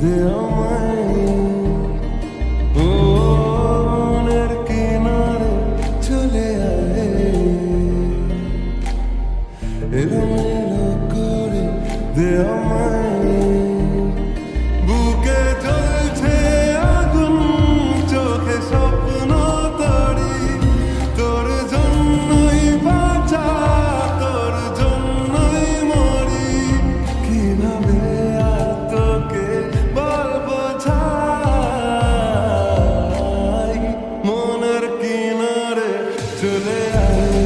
দে আমায় ও মনের কিনারে চলে আয় এলোমেলো করে দে আমায় বুকে জ্বলছে আগুন চোখে স্বপ্ন তরি তোর জন্যই বাঁচা তোর জন্যই মরি কিভাবে আর তোকে বলবো ছাই মনের কিনারে চলে আয়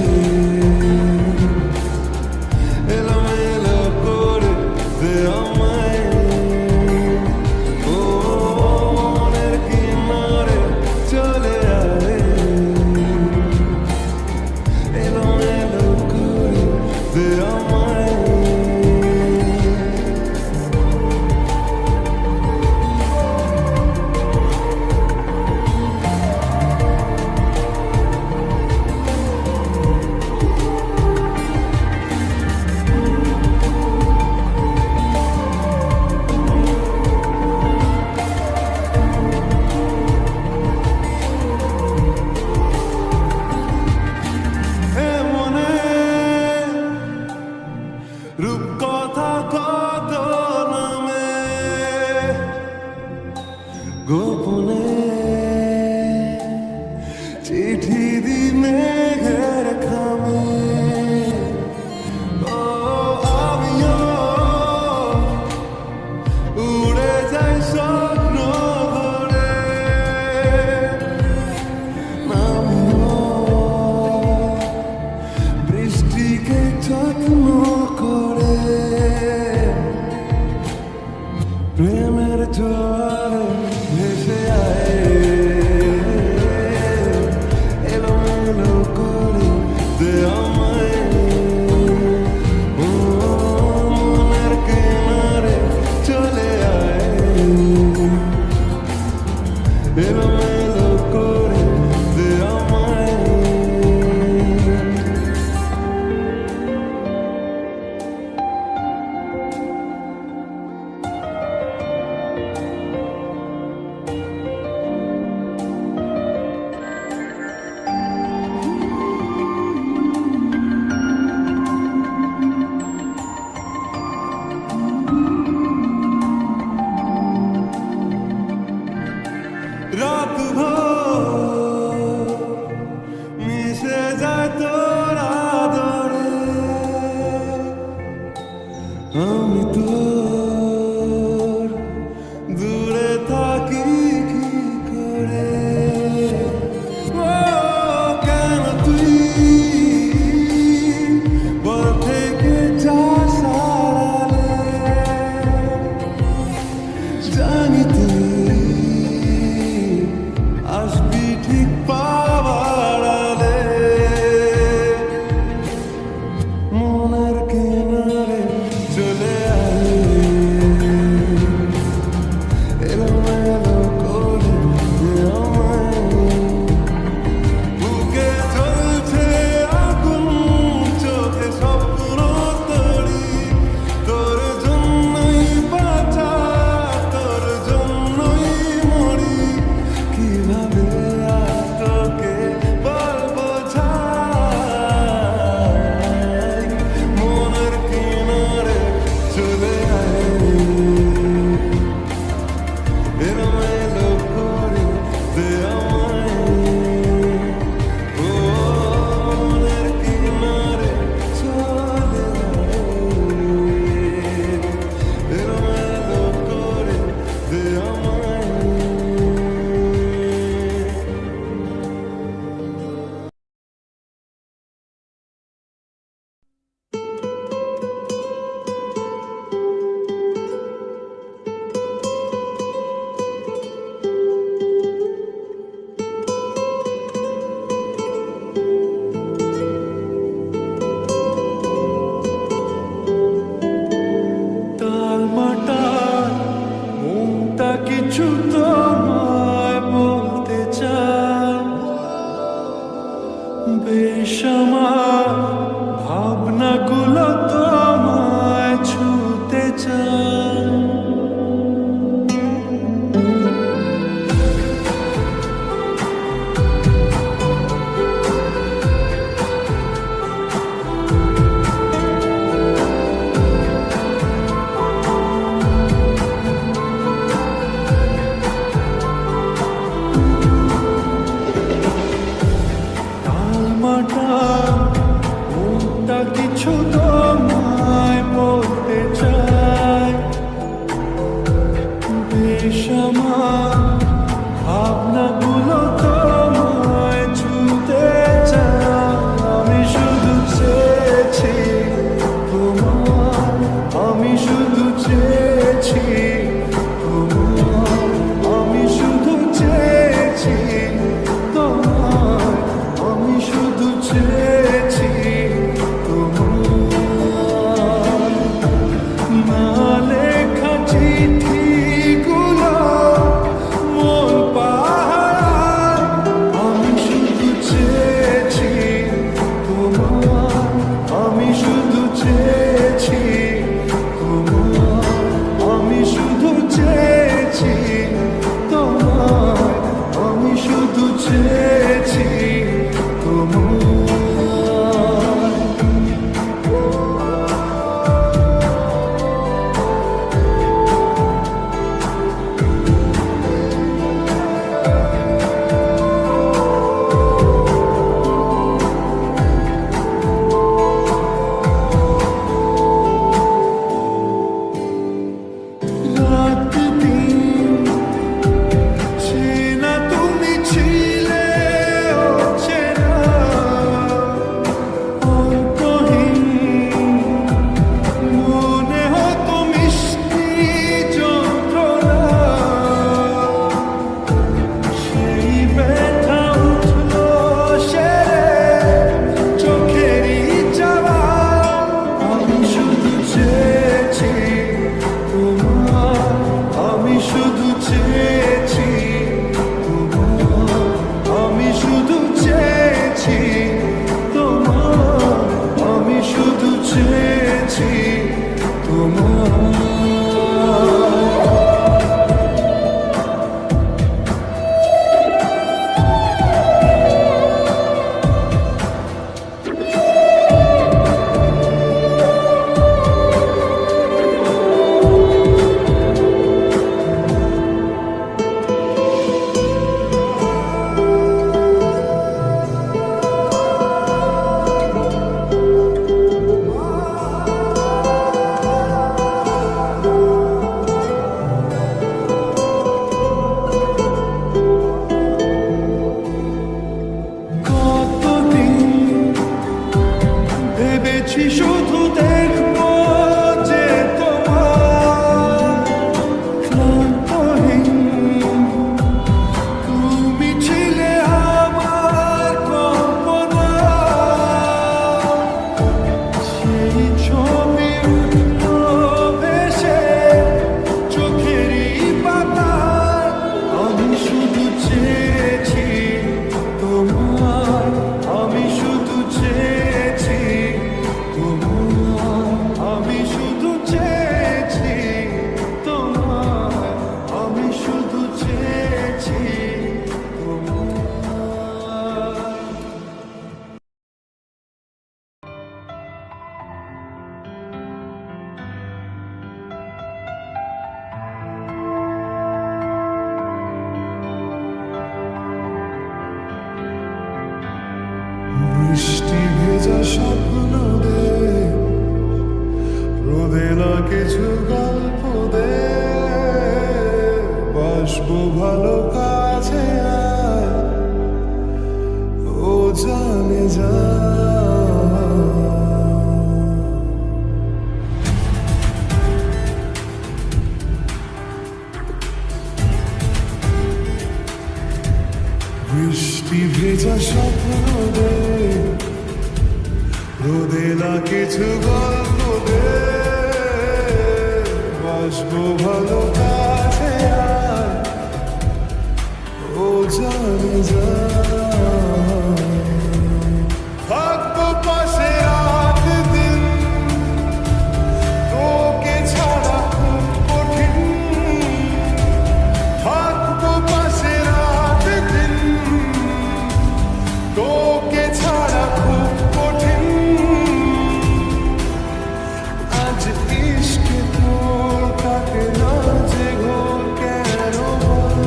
এলোমেলো করে দে আমায় ও মনের কিনারে চলে আয় এলোমেলো করে দে আমায় রূপকথা কত নামে গোপনে চিঠি দি মেঘের খামে ও আমিও উড়ে যাই স্বপ্ন ভরে আমিও বৃষ্টিকে যত্ন করে প্রেমের জোয়ারে ভেসে আয় এলোমেলো করে দে আমায় ও মনের কিনারে চলে আয় এলোমেলো করে দে আমায় রাত ভোর মিশে যায় তোর আদরে আমি তোর দূরে থাকি কি করে ও কেন তুই বল থেকে যাস আড়ালে জানি তুই আসবি ঠিক পাবার আলে মনের কিনারে চলে আয় এলোমেলো করে দে আমায় বুকে জ্বলছে আগুন চোখে স্বপ্ন তরি তোর জন্যই বাঁচা তোর জন্য শেষ আমার ভাবনাগুলো তোমায় ছুঁতে চায়। আমি শুধু চেয়েছি তোমার, আমি শুধু চেয়েছি তোমার, আমি শুধু চেয়েছি তোমার, আমি শুধু চেয়েছি তোমার। না লেখা চিঠিগুলো মন পাহারায়, আমি শুধু চেয়েছি তোমার, আমি শুধু চেয়েছি তোমার, আমি শুধু চেয়েছি তোমার, আমি শুধু চেয়েছি তোমার। রাত দিন চেনা তুমি ছিলে অচেনা, অন্তহীন মনে হতো মিষ্টি যন্ত্রণা। সেই ব্যথা উঠলো সেরে চোখেরই চাওয়া। আমি শুধু চেয়েছি তোমার, আমি শুধু চেয়েছি তোমার, আমি শুধু চেয়েছি তোমার, আমি শুধু চেয়েছি তোমার। কতদিন ভেবেছি শুধু দেখবো যে তোমার ক্লান্তহীন তুমি ছিলে আমার কল্পনা। সেই ছবি উঠলো ভেসে চোখেরই পাতায়। আমি শুধু চেয়েছি তোমার, আমি শুধু চেয়েছি তোমার, আমি শুধু চেয়েছি তোমার, আমি শুধু চেয়েছি তোমার। বৃষ্টি ভেজা স্বপ্ন দে, রোদে না কিছু গল্প দে, বাসবো ভালো কাছে আয়, ও জানে যা। বৃষ্টি ভেজা স্বপ্ন দে, রোদে না কিছু গল্প দে, বাসবো ভালো কাছে আয়, ও জানে যা। থাকবো পাশে রাত দিন, তোকে ছাড়া খুব কঠিন। থাকবো পাশে রাত দিন, তোকে ছাড়া খুব কঠিন। আজ ইশকে তোর কাটে না যে ঘোর কেন বল?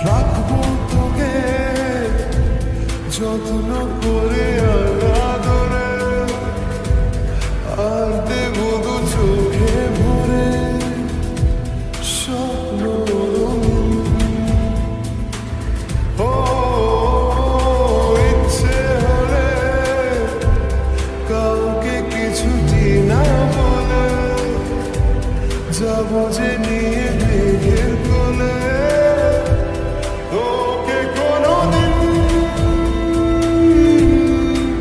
রাখবো তোকে যত্ন করে আদরে, আর দেব দু চোখে ভরে স্বপ্ন রঙিন। ও ইচ্ছে হলে কাউকে কিছুটি না বলে যাবো যে নিয়ে মেঘের কোলে, তোকে কোনোদিন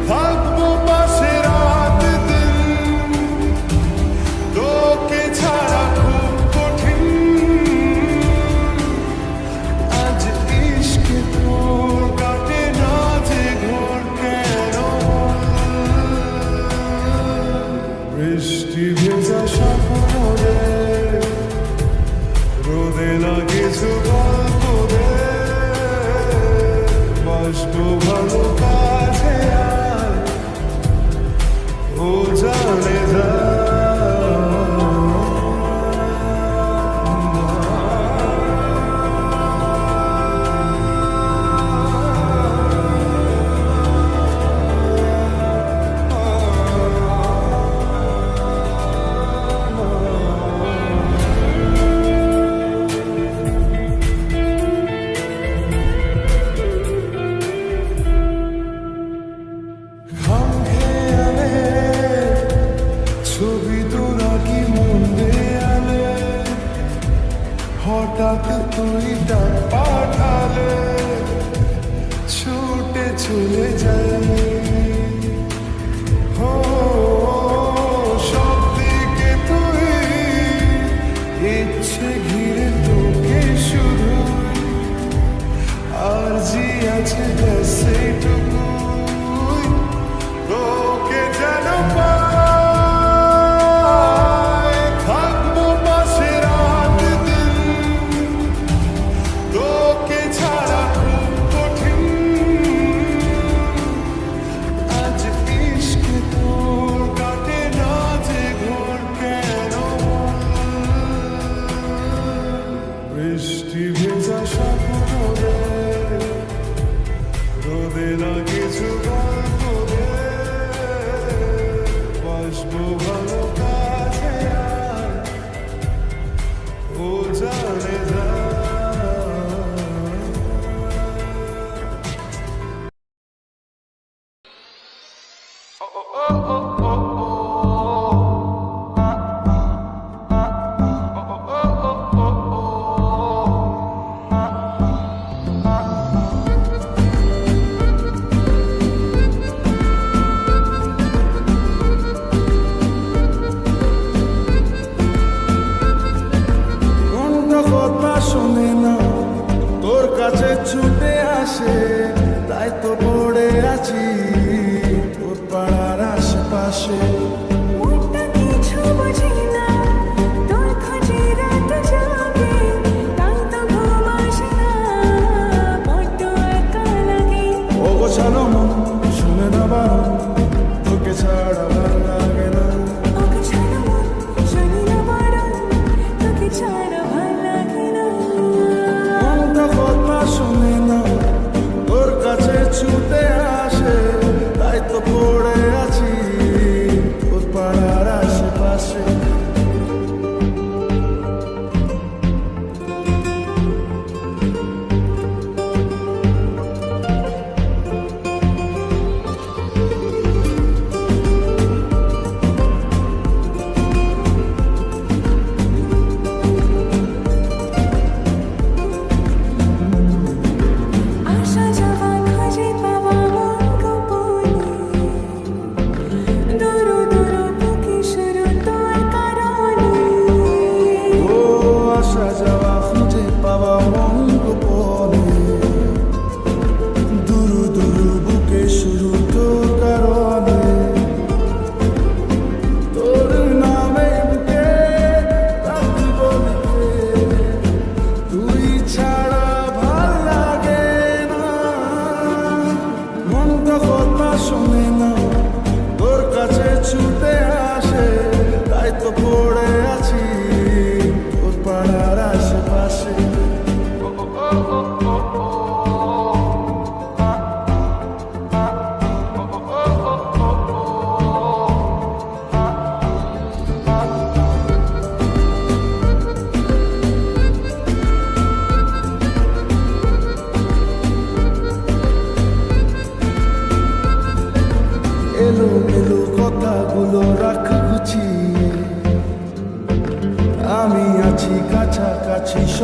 থাকবো পাশে রাত দিন, তোকে ছাড়া খুব কঠিন। আজ ইশকে তোর কাটে না যে ঘর কেন, বৃষ্টি ভেজা সাফরে রোদে না কিছু গল্প দে, বাসবো ভালো কাছে আয়, ও জানে যা। ঘাম খেয়ালে ছবি তোরা কি মন দেয়ালে, হঠাৎ তুই ডাক পাঠালে ছুটে চলে যাই। ও সব দিকে তুই ইচ্ছে ঘিরে তোকে শুধু, আর জি আছে ব্যাস এইটুকু, তোকে যেন পাই, থাকবো পাশে রাত দিন, তোকে ছাড়া খুব কঠিন। আজ ইশকে তোর কাটে না যে ঘর কেন, বৃষ্টি ভেজা সাগরে রোদে না কিছু গল্প দে, বাসবো ভালো কাছে আয়, ও জানে যা।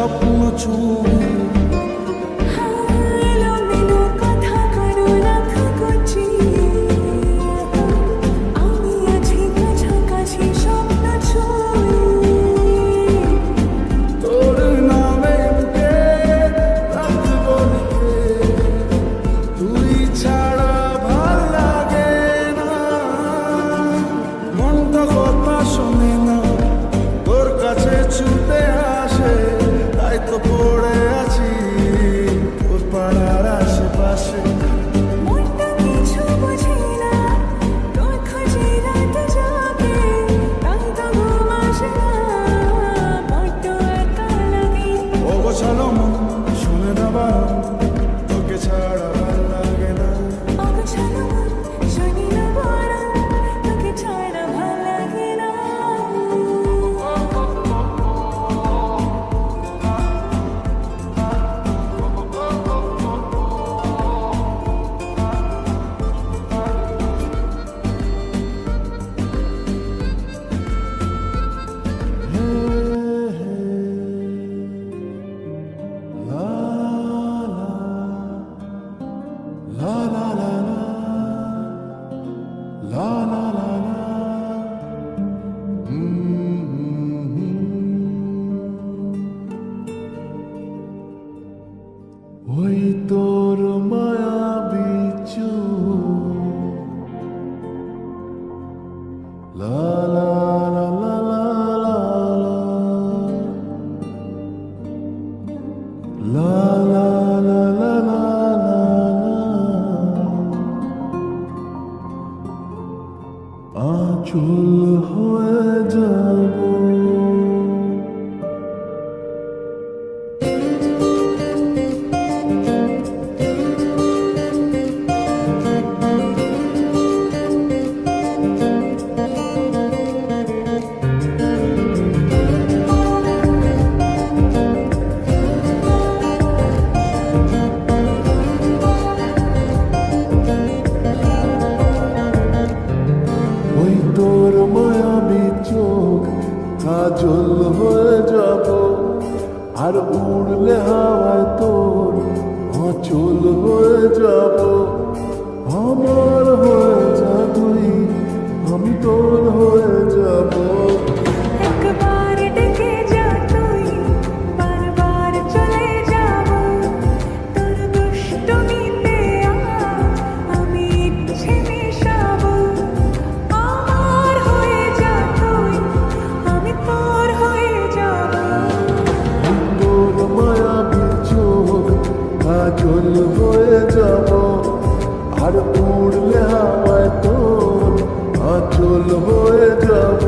স্বপ্ন ছুঁই তোর নামে বুকে রাখবো লিখে, তুই ছাড়া ভাল লাগে না। মনটা কথা শোনে না, তোর কাছে ছুটে আসে, তাই তো পড়ে আছি তোর পাড়ার আশেপাশে। অগোছালো মন শুনে না বারণ, তোকে ছাড়া ভাল লাগে না। La la la la la la la. ওই তোর মায়াবী চোখ, লা লা লা লা লা লা লা লা লা লা আঁচল হয়ে যাব। ওই তোর মায়াবী চোখ কাজল হয়ে যাব, আর উড়লে হাওয়ায় তোর আঁচল হয়ে যাব। আমার হয়ে যা তুই, আমি তোর হয়ে যাব। একবার ডেকে যা তুই, বারবার চলে যাব। তোর দুষ্টুমিতে আমি ইচ্ছে মেশাবো। আমার হয়ে যা তুই, আমি তোর হয়ে যাব। তোর মায়াবী চোখ কাজল হয়ে যাব, আর উড়লে হাওয়ায় তোর আঁচল হয়ে যাব।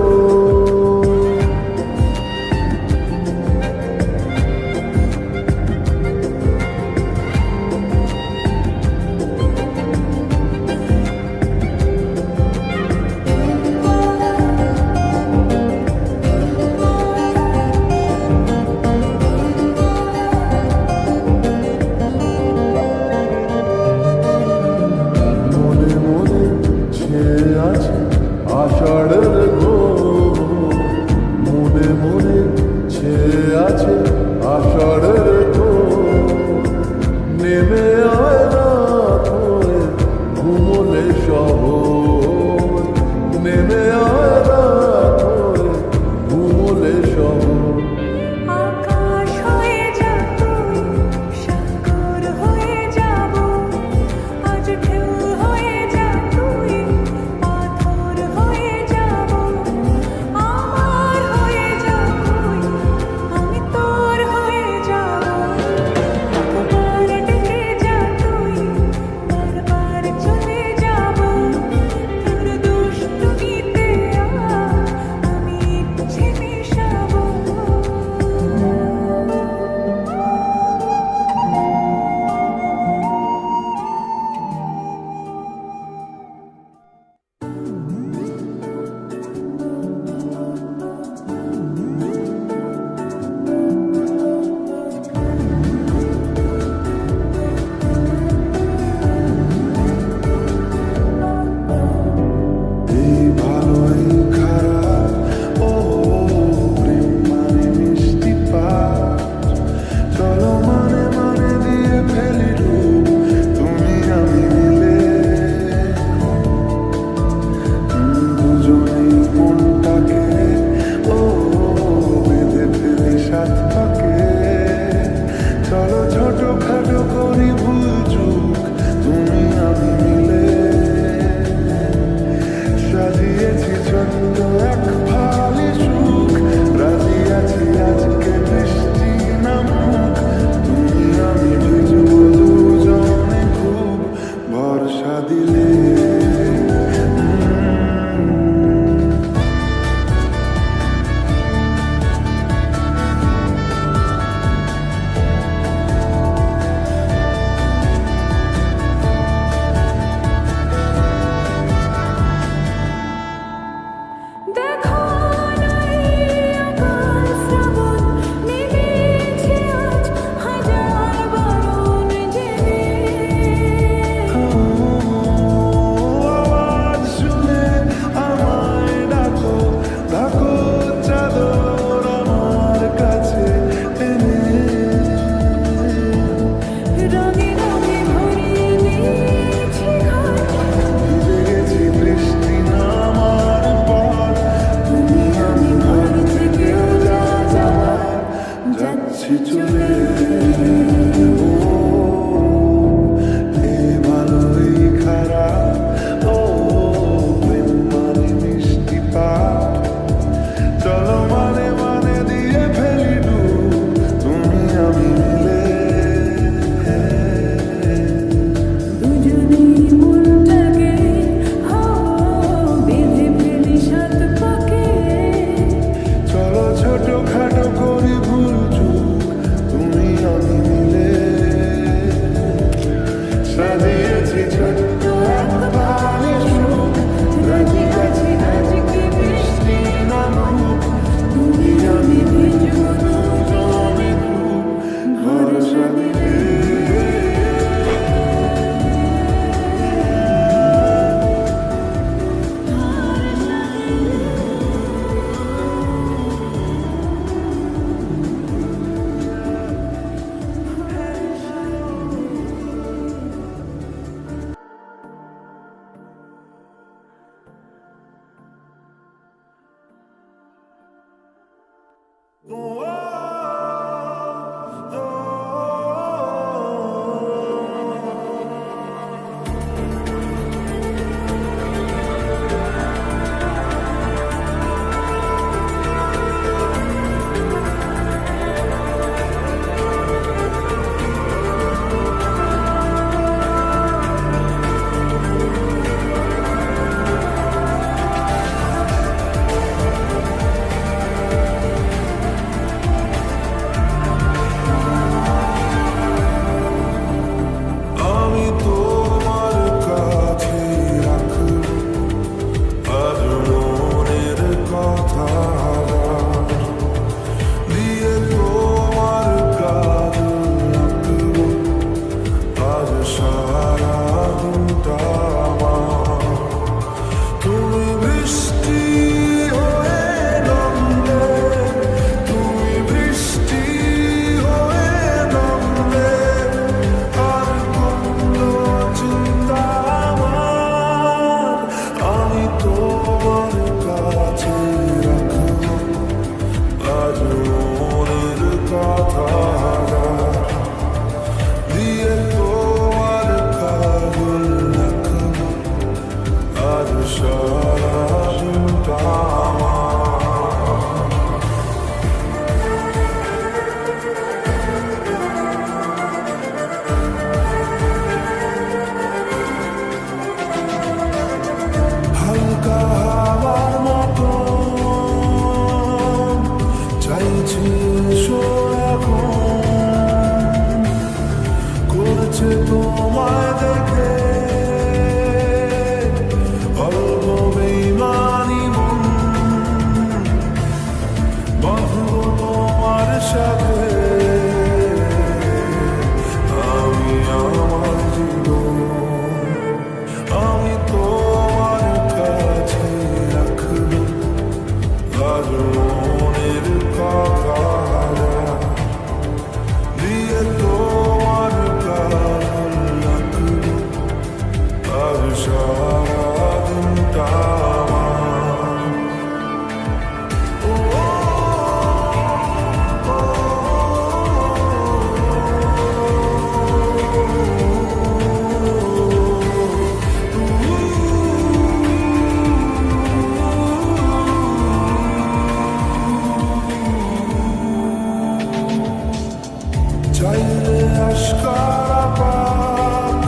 আশকারা পাক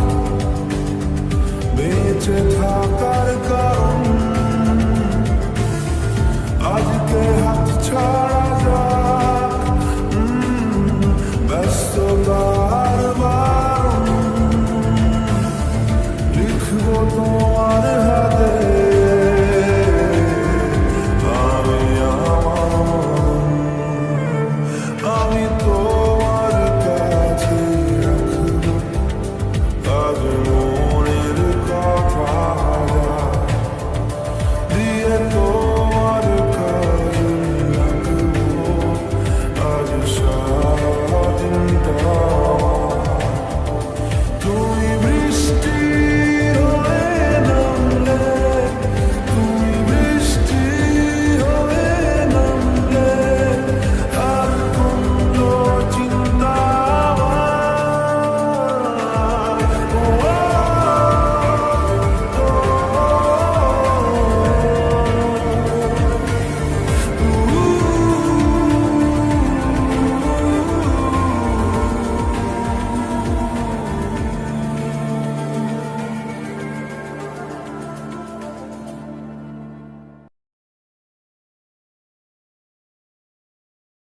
বেঁচে